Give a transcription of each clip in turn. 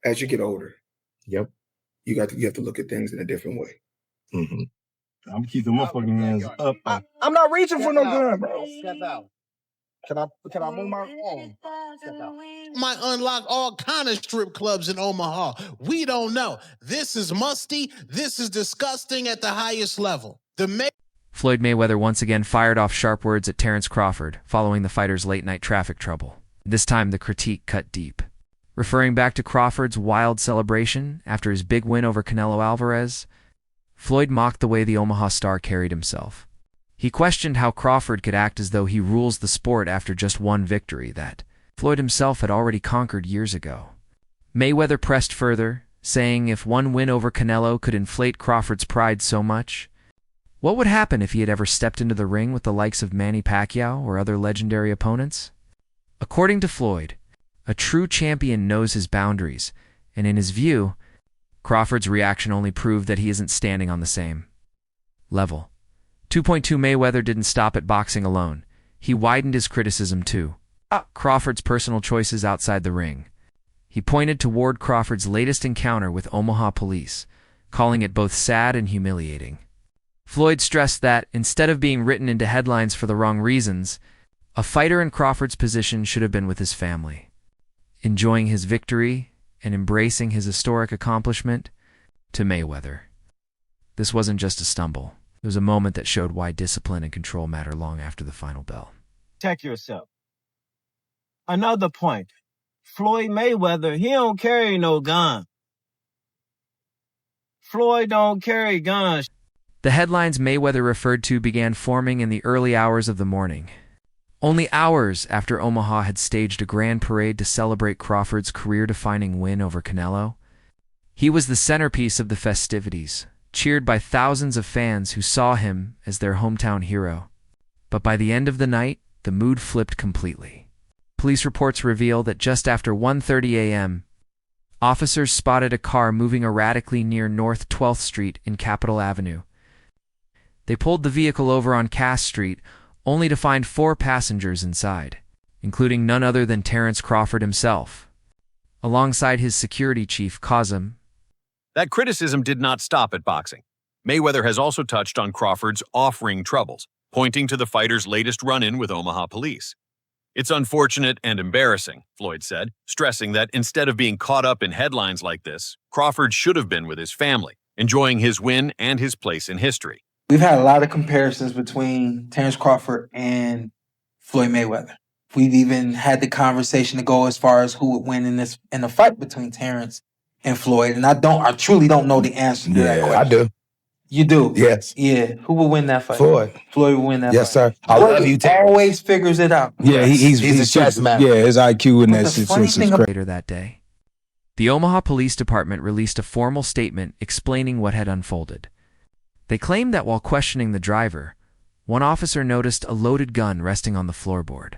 as you get older, Yep. you have to look at things in a different way. Mm-hmm. I'm keeping my fucking hands up. I'm not reaching for no gun, bro. Step out. Can I move my phone? Step out. Might unlock all kind of strip clubs in Omaha. We don't know. This is musty. This is disgusting at the highest level. Floyd Mayweather once again fired off sharp words at Terence Crawford following the fighter's late-night traffic trouble. This time, the critique cut deep. Referring back to Crawford's wild celebration after his big win over Canelo Alvarez, Floyd mocked the way the Omaha star carried himself. He questioned how Crawford could act as though he rules the sport after just one victory that Floyd himself had already conquered years ago. Mayweather pressed further, saying if one win over Canelo could inflate Crawford's pride so much, what would happen if he had ever stepped into the ring with the likes of Manny Pacquiao or other legendary opponents? According to Floyd, a true champion knows his boundaries, and in his view, Crawford's reaction only proved that he isn't standing on the same level. 2.2 Mayweather didn't stop at boxing alone. He widened his criticism to Crawford's personal choices outside the ring. He pointed toward Crawford's latest encounter with Omaha police, calling it both sad and humiliating. Floyd stressed that, instead of being written into headlines for the wrong reasons, a fighter in Crawford's position should have been with his family, enjoying his victory and embracing his historic accomplishment. To Mayweather, this wasn't just a stumble. It was a moment that showed why discipline and control matter long after the final bell. Protect yourself. Another point. Floyd Mayweather, he don't carry no gun. Floyd don't carry guns. The headlines Mayweather referred to began forming in the early hours of the morning, only hours after Omaha had staged a grand parade to celebrate Crawford's career-defining win over Canelo. He was the centerpiece of the festivities, cheered by thousands of fans who saw him as their hometown hero. But by the end of the night, the mood flipped completely. Police reports reveal that just after 1:30 a.m., officers spotted a car moving erratically near North 12th Street in Capitol Avenue. They pulled the vehicle over on Cass Street, only to find 4 passengers inside, including none other than Terence Crawford himself, alongside his security chief, Kazim. That criticism did not stop at boxing. Mayweather has also touched on Crawford's off-ring troubles, pointing to the fighter's latest run-in with Omaha police. It's unfortunate and embarrassing, Floyd said, stressing that instead of being caught up in headlines like this, Crawford should have been with his family, enjoying his win and his place in history. We've had a lot of comparisons between Terence Crawford and Floyd Mayweather. We've even had the conversation to go as far as who would win in a fight between Terence and Floyd. And I truly don't know the answer to that question. I do. You do? Yes. Yeah. Who would win that fight? Floyd. Floyd would win that fight. Yes, sir. I love you, Terence. Always figures it out. Yeah, he's a chess man. Yeah, his IQ in that situation is great. Later that day, the Omaha Police Department released a formal statement explaining what had unfolded. They claimed that while questioning the driver, one officer noticed a loaded gun resting on the floorboard.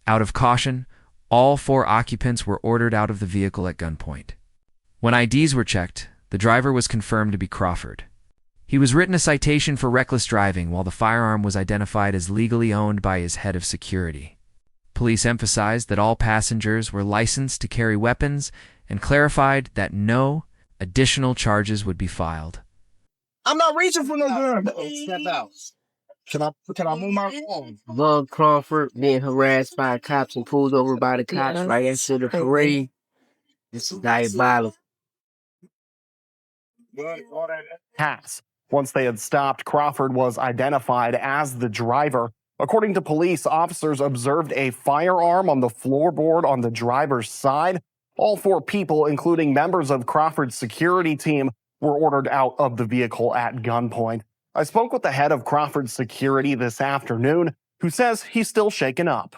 Out of caution, all 4 occupants were ordered out of the vehicle at gunpoint. When IDs were checked, the driver was confirmed to be Crawford. He was written a citation for reckless driving, while the firearm was identified as legally owned by his head of security. Police emphasized that all passengers were licensed to carry weapons and clarified that no additional charges would be filed. I'm not reaching for no gun. Step out. Can I move my phone? Bug Crawford being harassed by cops and pulled over by the cops right after the parade. This is diabolical. Pass. Once they had stopped, Crawford was identified as the driver. According to police, officers observed a firearm on the floorboard on the driver's side. All 4 people, including members of Crawford's security team, were ordered out of the vehicle at gunpoint. I spoke with the head of Crawford's security this afternoon, who says he's still shaken up.